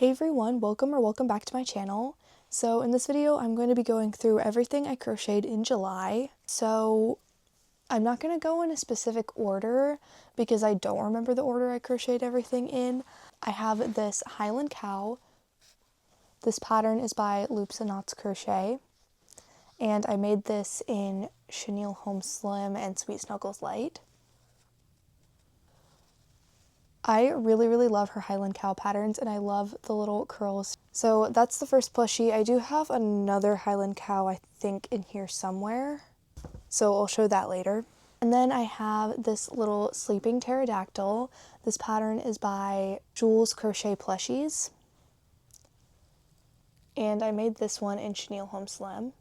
Hey everyone, welcome back to my channel. So in this video, I'm going to be going through everything I crocheted in July. So I'm not going to go in a specific order because I don't remember the order I crocheted everything in. I have this Highland Cow. This pattern is by Loops and Knots Crochet. And I made this in Chenille Home Slim and Sweet Snuggles Light. I really love her Highland Cow patterns, and I love the little curls. So that's the first plushie. I do have another Highland Cow, I think, in here somewhere. So I'll show that later. And then I have this little sleeping pterodactyl. This pattern is by Jules Crochet Plushies. And I made this one in Chenille Home Slim.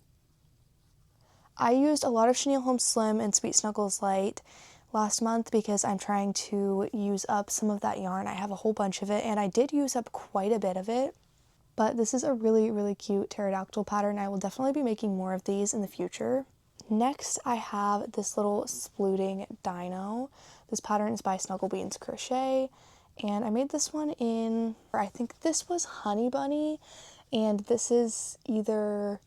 I used a lot of Chenille Home Slim and Sweet Snuggles Light last month because I'm trying to use up some of that yarn. I have a whole bunch of it, and I did use up quite a bit of it. But this is a really cute pterodactyl pattern. I will definitely be making more of these in the future. Next, I have this little splooting dino. This pattern is by Snugglebeans Crochet, and I made this one in, I think this was Honey Bunny, and this is either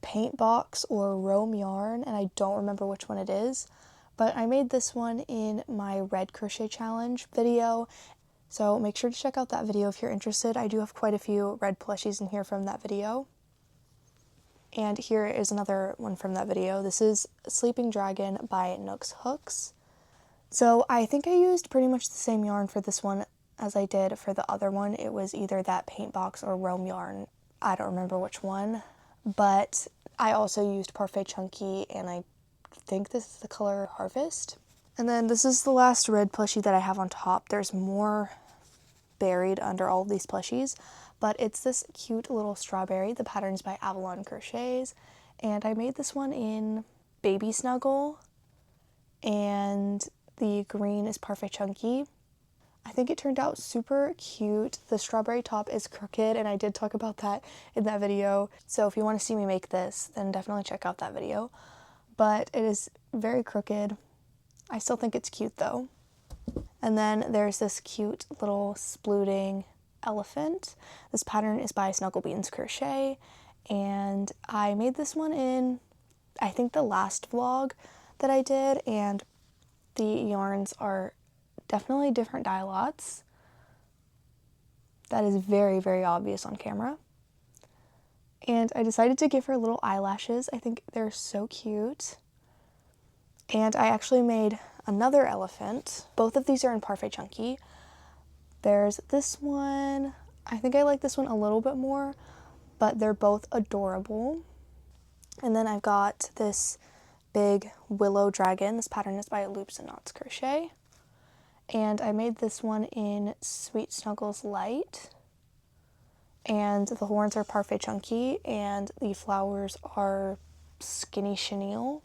Paint Box or Rome yarn, and I don't remember which one it is. But I made this one in my Red Crochet Challenge video, so make sure to check out that video if you're interested. I do have quite a few red plushies in here from that video. And here is another one from that video. This is Sleeping Dragon by Nooks Hooks. So I think I used pretty much the same yarn for this one as I did for the other one. It was either that Paint Box or Rome yarn. I don't remember which one. But I also used Parfait Chunky, and I think this is the color Harvest. And then this is the last red plushie that I have on top. There's more buried under all of these plushies, but it's this cute little strawberry. The pattern's by Avalon Crochets, and I made this one in Baby Snuggle, and the green is Parfait Chunky. I think it turned out super cute. The strawberry top is crooked, and I did talk about that in that video. So if you want to see me make this, then definitely check out that video. But it is very crooked. I still think it's cute though. And then there's this cute little splooting elephant. This pattern is by Snugglebeans Crochet, and I made this one in, I think, the last vlog that I did, and the yarns are definitely different dye lots. That is very obvious on camera. And I decided to give her little eyelashes. I think they're so cute. And I actually made another elephant. Both of these are in Parfait Chunky. There's this one. I think I like this one a little bit more, but they're both adorable. And then I've got this big willow dragon. This pattern is by Loops and Knots Crochet. And I made this one in Sweet Snuggles Light. And the horns are Parfait Chunky, and the flowers are Skinny Chenille.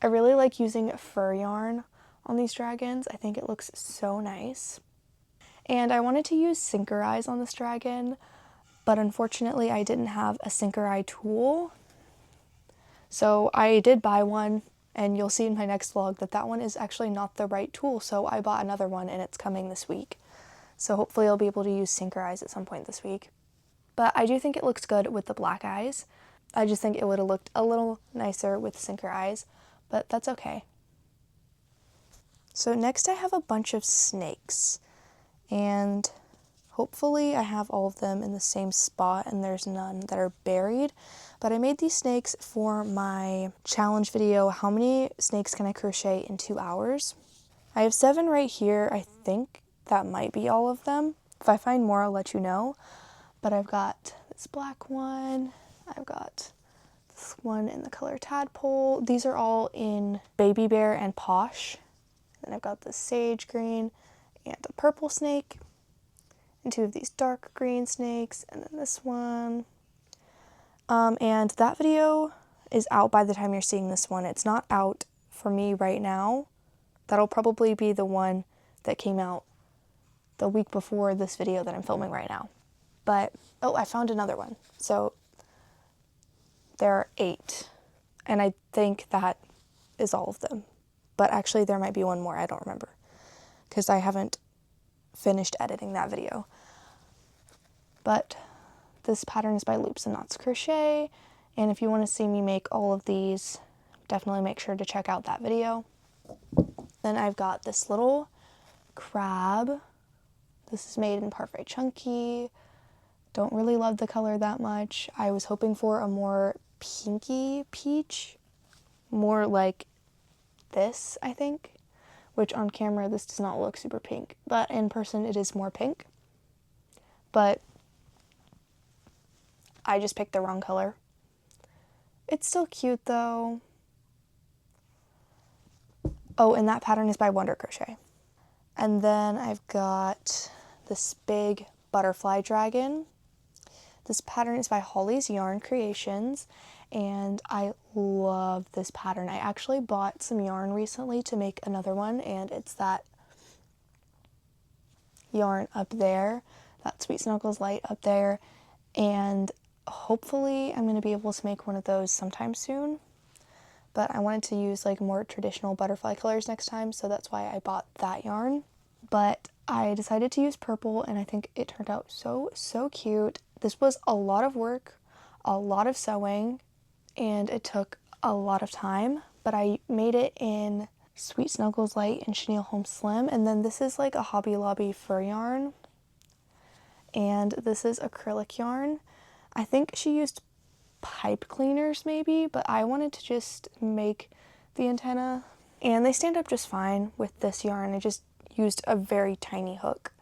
I really like using fur yarn on these dragons. I think it looks so nice. And I wanted to use Stingrays on this dragon, but unfortunately I didn't have a Stinray tool. So I did buy one, and you'll see in my next vlog that that one is actually not the right tool, so I bought another one, and it's coming this week. So hopefully I'll be able to use Stingrays at some point this week. But I do think it looks good with the black eyes. I just think it would have looked a little nicer with Stingrays, but that's okay. So next I have a bunch of snakes, and hopefully I have all of them in the same spot and there's none that are buried. But I made these snakes for my challenge video, how many snakes can I crochet in 2 hours? I have 7 right here. I think that might be all of them. If I find more, I'll let you know. But I've got this black one. I've got this one in the color Tadpole. These are all in Baby Bear and Posh. Then I've got this sage green and a purple snake, and 2 of these dark green snakes, and then this one. And that video is out by the time you're seeing this one. It's not out for me right now. That'll probably be the one that came out the week before this video that I'm filming right now. But, oh, I found another one. So there are 8, and I think that is all of them. But actually there might be one more, I don't remember. because I haven't finished editing that video. But this pattern is by Loops and Knots Crochet, and if you want to see me make all of these, definitely make sure to check out that video. Then I've got this little crab. This is made in Parfait Chunky. Don't really love the color that much. I was hoping for a more pinky peach, more like this, I think, which on camera this does not look super pink, but in person it is more pink. But I just picked the wrong color. It's still cute though. Oh, and that pattern is by Wonder Crochet. And then I've got this big butterfly dragon. This pattern is by Holly's Yarn Creations, and I love this pattern. I actually bought some yarn recently to make another one, and it's that yarn up there, that Sweet Snuggles light up there, and hopefully I'm going to be able to make one of those sometime soon. But I wanted to use like more traditional butterfly colors next time, so that's why I bought that yarn. But I decided to use purple, and I think it turned out so cute. This was a lot of work, a lot of sewing, and it took a lot of time, but I made it in Sweet Snuggles Light and Chenille Home Slim. And then this is like a Hobby Lobby fur yarn, and this is acrylic yarn. I think she used pipe cleaners maybe, but I wanted to just make the antenna, and they stand up just fine with this yarn. I just used a very tiny hook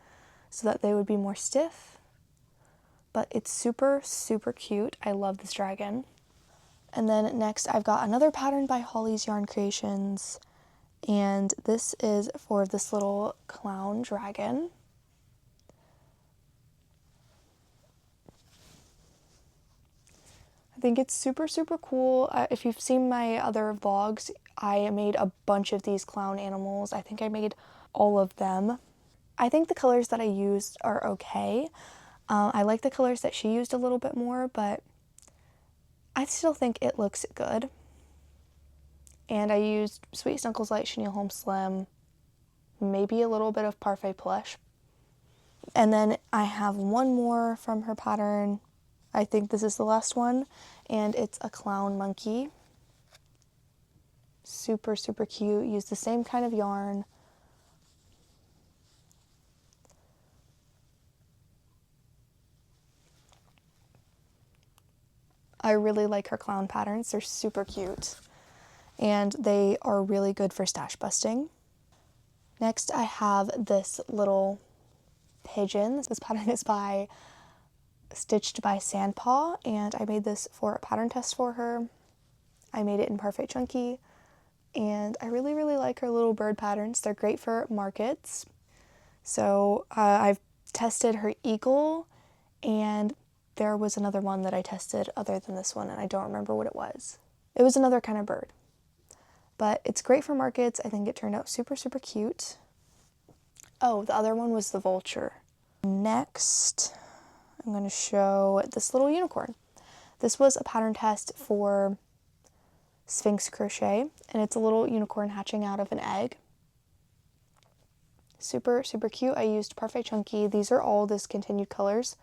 so that they would be more stiff, but it's super cute. I love this dragon. And then next I've got another pattern by Holly's Yarn Creations, and this is for this little clown dragon. I think it's super cool. If you've seen my other vlogs, I made a bunch of these clown animals. I think I made all of them. I think the colors that I used are okay. I like the colors that she used a little bit more, but I still think it looks good. And I used Sweet Snuggles Light Chenille Home Slim, maybe a little bit of Parfait Plush. And then I have one more from her pattern. I think this is the last one, and it's a clown monkey. Super cute. Use the same kind of yarn. I really like her clown patterns. They're super cute, and they are really good for stash busting. Next I have this little pigeon. This pattern is by Stitched by Sandpaw, and I made this for a pattern test for her. I made it in Parfait Chunky, and I really like her little bird patterns. They're great for markets. So I've tested her eagle, and there was another one that I tested other than this one, and I don't remember what it was. It was another kind of bird. But it's great for markets. I think it turned out super cute. Oh, the other one was the vulture. Next, I'm going to show this little unicorn. This was a pattern test for Sphinx Crochet, and it's a little unicorn hatching out of an egg. Super cute. I used Parfait Chunky. These are all discontinued colors,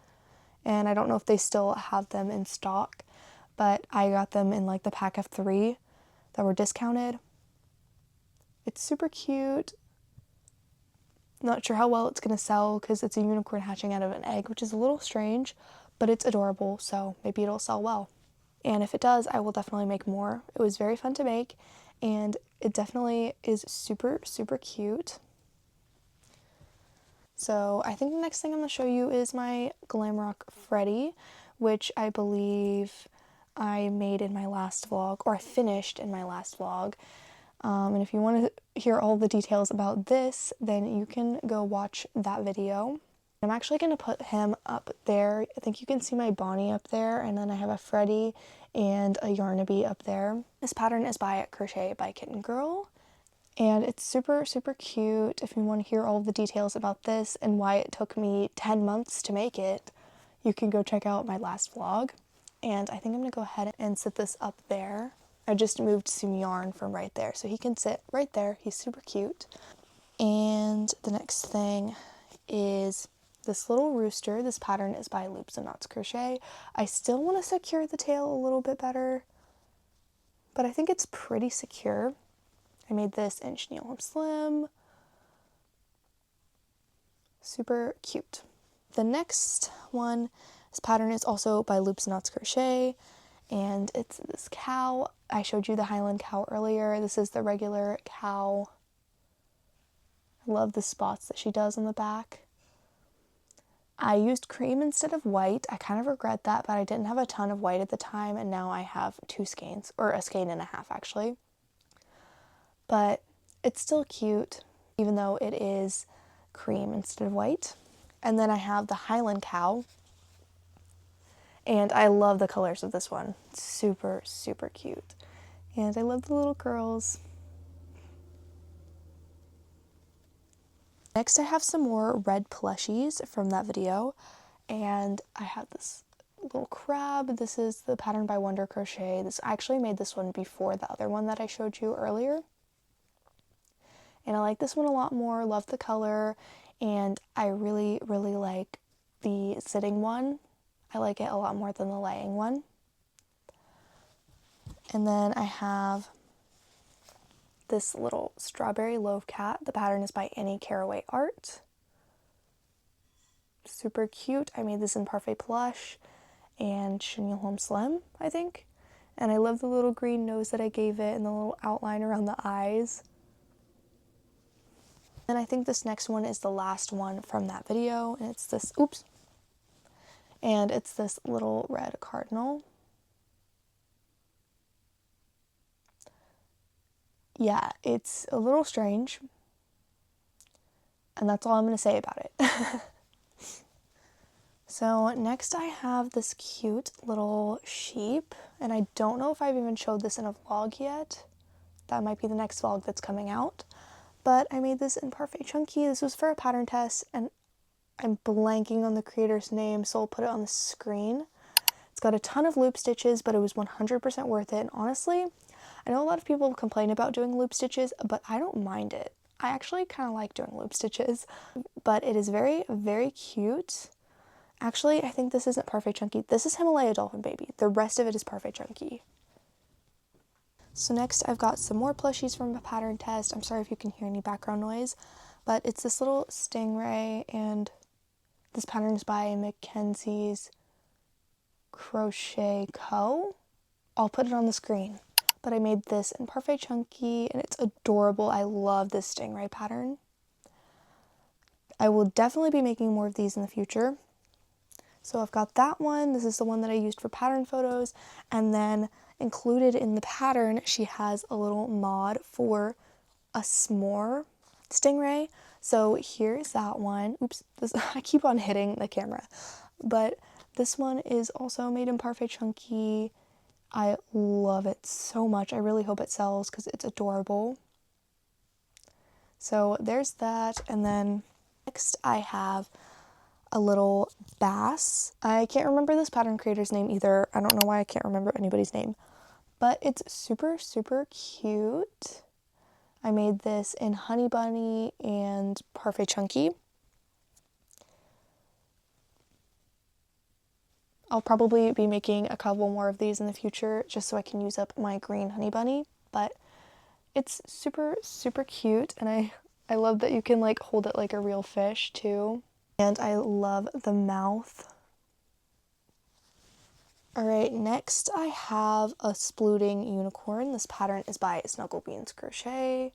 and I don't know if they still have them in stock, but I got them in like the pack of 3 that were discounted. It's super cute. Not sure how well it's going to sell because it's a unicorn hatching out of an egg, which is a little strange, but it's adorable, so maybe it'll sell well. And if it does, I will definitely make more. It was very fun to make, and it definitely is super cute. So I think the next thing I'm going to show you is my Glamrock Freddy, which I believe I made in my last vlog, or I finished in my last vlog. And if you want to hear all the details about this, then you can go watch that video. I'm actually going to put him up there. I think you can see my Bonnie up there, and then I have a Freddy and a Yarnaby up there. This pattern is by Crochet by Kitten Girl, and it's super cute. If you want to hear all the details about this and why it took me 10 months to make it, you can go check out my last vlog. And I think I'm going to go ahead and sit this up there. I just moved some yarn from right there, so he can sit right there. He's super cute. And the next thing is this little rooster. This pattern is by Loops and Knots Crochet. I still want to secure the tail a little bit better, but I think it's pretty secure. I made this in Chenille Home Slim. Super cute. The next one, this pattern is also by Loops and Knots Crochet, and it's this cow. I showed you the Highland cow earlier. This is the regular cow. I love the spots that she does on the back. I used cream instead of white. I kind of regret that, but I didn't have a ton of white at the time, and now I have 2 skeins, or a skein and a half actually. But it's still cute, even though it is cream instead of white. And then I have the Highland cow, and I love the colors of this one. It's super, super cute. And I love the little curls. Next I have some more red plushies from that video, and I have this little crab. This is the pattern by Wonder Crochet. I actually made this one before the other one that I showed you earlier. And I like this one a lot more, love the color, and I really, really like the sitting one. I like it a lot more than the laying one. And then I have this little strawberry loaf cat. The pattern is by Annie Caraway Art. Super cute. I made this in Parfait Plush and Chenille Home Slim, I think. And I love the little green nose that I gave it and the little outline around the eyes. And I think this next one is the last one from that video, and it's this, and it's this little red cardinal. Yeah, it's a little strange, and that's all I'm going to say about it. So next I have this cute little sheep, and I don't know if I've even showed this in a vlog yet. That might be the next vlog that's coming out. But I made this in Parfait Chunky. This was for a pattern test, and I'm blanking on the creator's name, so I'll put it on the screen. It's got a ton of loop stitches, but it was 100% worth it. And honestly, I know a lot of people complain about doing loop stitches, but I don't mind it. I actually kind of like doing loop stitches, but it is very, very cute. Actually, I think this isn't Parfait Chunky. This is Himalaya Dolphin Baby. The rest of it is Parfait Chunky. So next I've got some more plushies from a pattern test. I'm sorry if you can hear any background noise, but it's this little Stingray, and this pattern is by Mackenzie's Crochet Co. I'll put it on the screen. But I made this in Parfait Chunky, and it's adorable. I love this Stingray pattern. I will definitely be making more of these in the future. So I've got that one. This is the one that I used for pattern photos. And then included in the pattern, she has a little mod for a s'more stingray. So here's that one. Oops, I keep on hitting the camera. But this one is also made in Parfait Chunky. I love it so much. I really hope it sells because it's adorable. So there's that. And then next I have a little bass. I can't remember this pattern creator's name either. I don't know why I can't remember anybody's name, but it's super, super cute. I made this in Honey Bunny and Parfait Chunky. I'll probably be making a couple more of these in the future just so I can use up my green Honey Bunny, but it's super, super cute, and I love that you can like hold it like a real fish too. And I love the mouth. Alright, next I have a splooting unicorn. This pattern is by Snuggle Beans Crochet.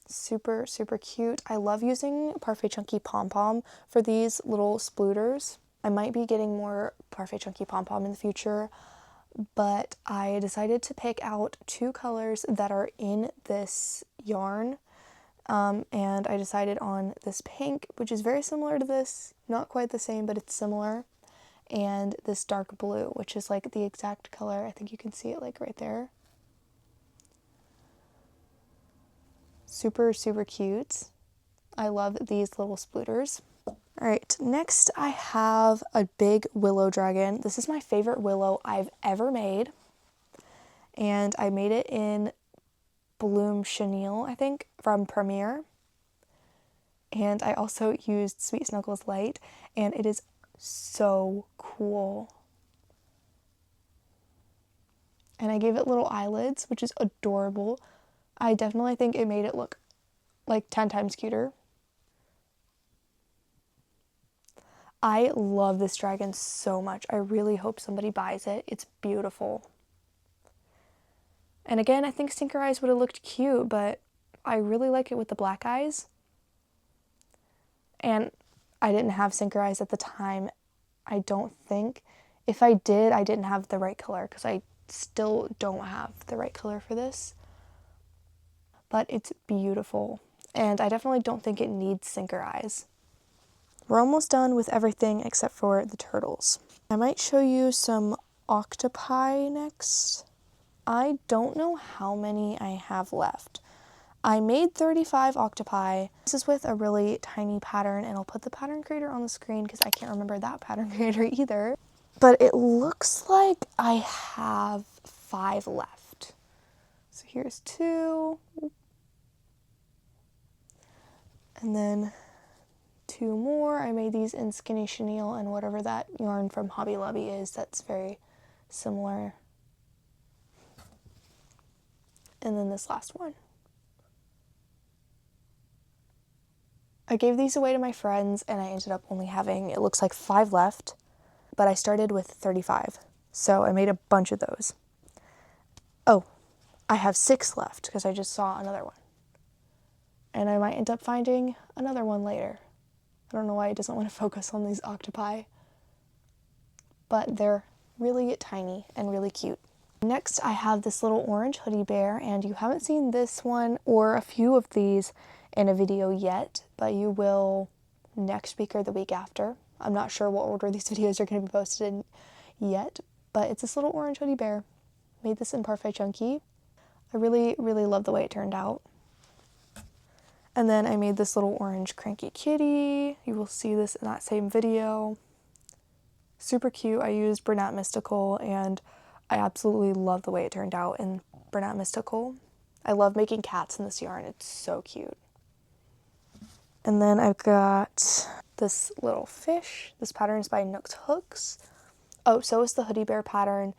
Super, super cute. I love using Parfait Chunky Pom Pom for these little splooters. I might be getting more Parfait Chunky Pom Pom in the future, but I decided to pick out 2 colors that are in this yarn. And I decided on this pink, which is very similar to this, not quite the same, but it's similar, and this dark blue, which is like the exact color. I think you can see it like right there. Super, super cute. I love these little splooters. Alright, next I have a big willow dragon. This is my favorite willow I've ever made, and I made it in Bloom Chenille, I think, from Premier. And I also used Sweet Snuggles Light, and it is so cool. And I gave it little eyelids, which is adorable. I definitely think it made it look like 10 times cuter. I love this dragon so much. I really hope somebody buys it. It's beautiful. And again, I think Stingrays would have looked cute, but I really like it with the black eyes. And I didn't have Stingrays at the time, I don't think. If I did, I didn't have the right color, because I still don't have the right color for this. But it's beautiful, and I definitely don't think it needs Stingrays. We're almost done with everything except for the turtles. I might show you some octopi next. I don't know how many I have left. I made 35 octopi. This is with a really tiny pattern, and I'll put the pattern creator on the screen because I can't remember that pattern creator either. But it looks like I have 5 left. So here's 2. And then 2 more. I made these in Skinny Chenille and whatever that yarn from Hobby Lobby is that's very similar. And then this last one. I gave these away to my friends, and I ended up only having, it looks like 5 left, but I started with 35. So I made a bunch of those. Oh, I have 6 left because I just saw another one. And I might end up finding another one later. I don't know why it doesn't want to focus on these octopi, but they're really tiny and really cute. Next, I have this little orange hoodie bear, and you haven't seen this one or a few of these in a video yet, but you will next week or the week after. I'm not sure what order these videos are going to be posted in yet, but it's this little orange hoodie bear. Made this in Parfait Chunky. I really, really love the way it turned out. And then I made this little orange cranky kitty. You will see this in that same video. Super cute. I used Bernat Mystical, and I absolutely love the way it turned out in Bernat Mystical. I love making cats in this yarn. It's so cute. And then I've got this little fish. This pattern is by Nook's Hooks. Oh, so is the hoodie bear pattern,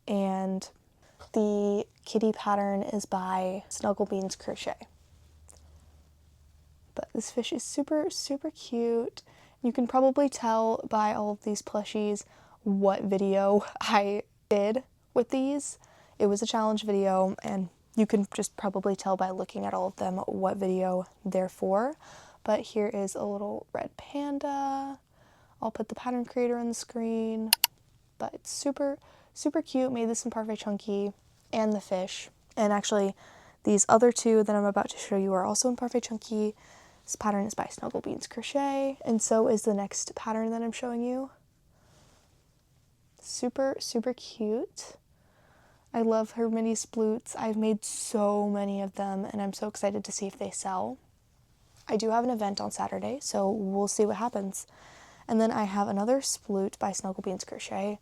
and the kitty pattern is by Snuggle Beans Crochet. But this fish is super, super cute. You can probably tell by all of these plushies what video I did with these. It was a challenge video, and you can just probably tell by looking at all of them what video they're for. But here is a little red panda. I'll put the pattern creator on the screen. But it's super, super cute. Made this in Parfait Chunky, and the fish. And actually, these other 2 that I'm about to show you are also in Parfait Chunky. This pattern is by Snuggle Beans Crochet, and so is the next pattern that I'm showing you. Super, super cute. I love her mini sploots. I've made so many of them, and I'm so excited to see if they sell. I do have an event on Saturday, so we'll see what happens. And then I have another sploot by Snuggle Beans Crochet.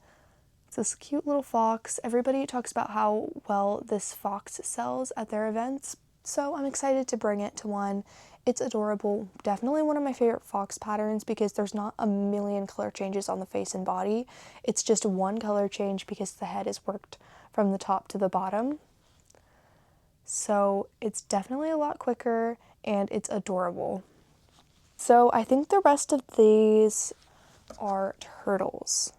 It's this cute little fox. Everybody talks about how well this fox sells at their events, so I'm excited to bring it to one. It's adorable. Definitely one of my favorite fox patterns because there's not a million color changes on the face and body. It's just one color change because the head is worked from the top to the bottom. So it's definitely a lot quicker, and it's adorable. So I think the rest of these are turtles.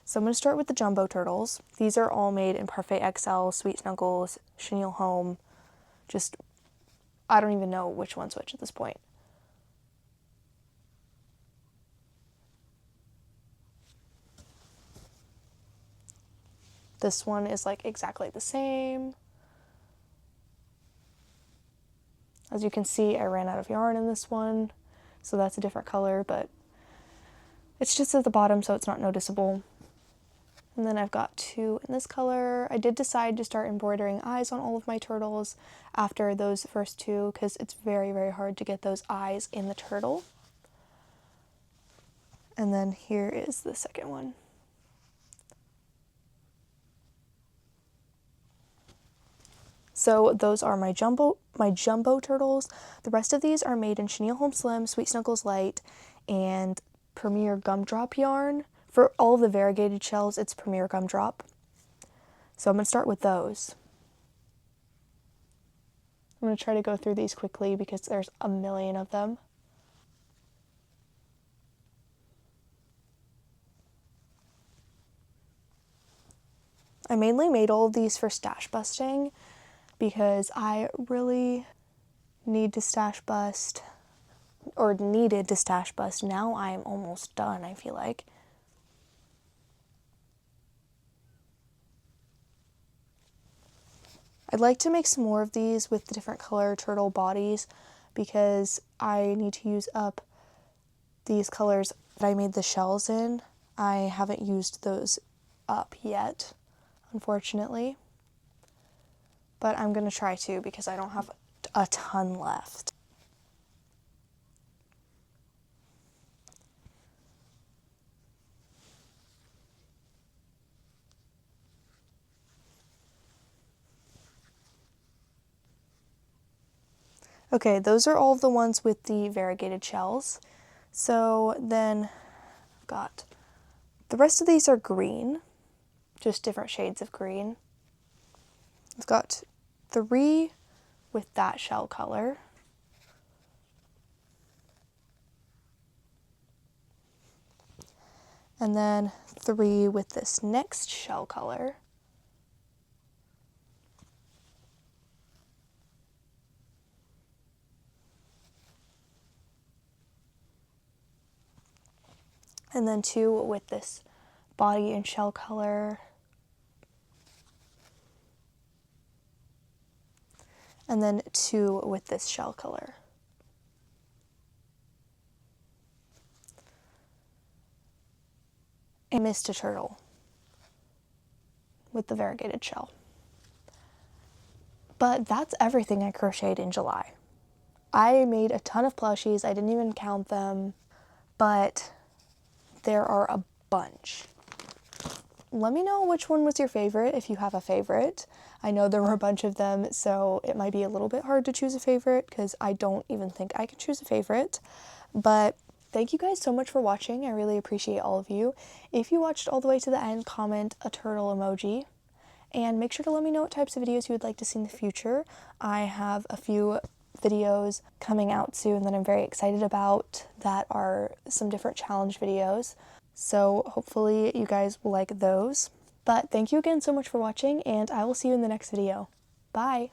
So I'm going to start with the jumbo turtles. These are all made in Parfait XL, Sweet Snuggles, Chenille Home. Just, I don't even know which one's which at this point. This one is like exactly the same. As you can see, I ran out of yarn in this one, so that's a different color, but it's just at the bottom, so it's not noticeable. And then I've got 2 in this color. I did decide to start embroidering eyes on all of my turtles after those first 2 because it's very, very hard to get those eyes in the turtle. And then here is the second one. So those are my jumbo turtles. The rest of these are made in Chenille Home Slim, Sweet Snuggles Light, and Premier Gumdrop yarn. For all of the variegated shells, it's Premier Gumdrop. So I'm going to start with those. I'm going to try to go through these quickly because there's a million of them. I mainly made all of these for stash busting because I really needed to stash bust. Now I'm almost done, I feel like. I'd like to make some more of these with the different color turtle bodies because I need to use up these colors that I made the shells in. I haven't used those up yet, unfortunately. But I'm going to try to because I don't have a ton left. Okay, those are all of the ones with the variegated shells. So then I've got the rest of these are green, just different shades of green. I've got 3 with that shell color. And then 3 with this next shell color. And then 2 with this body and shell color. And then 2 with this shell color. I missed a turtle with the variegated shell. But that's everything I crocheted in July. I made a ton of plushies. I didn't even count them, but there are a bunch. Let me know which one was your favorite, if you have a favorite. I know there were a bunch of them, so it might be a little bit hard to choose a favorite because I don't even think I can choose a favorite. But thank you guys so much for watching. I really appreciate all of you. If you watched all the way to the end, comment a turtle emoji. And make sure to let me know what types of videos you would like to see in the future. I have a few videos coming out soon that I'm very excited about that are some different challenge videos. So hopefully you guys will like those. But thank you again so much for watching, and I will see you in the next video. Bye!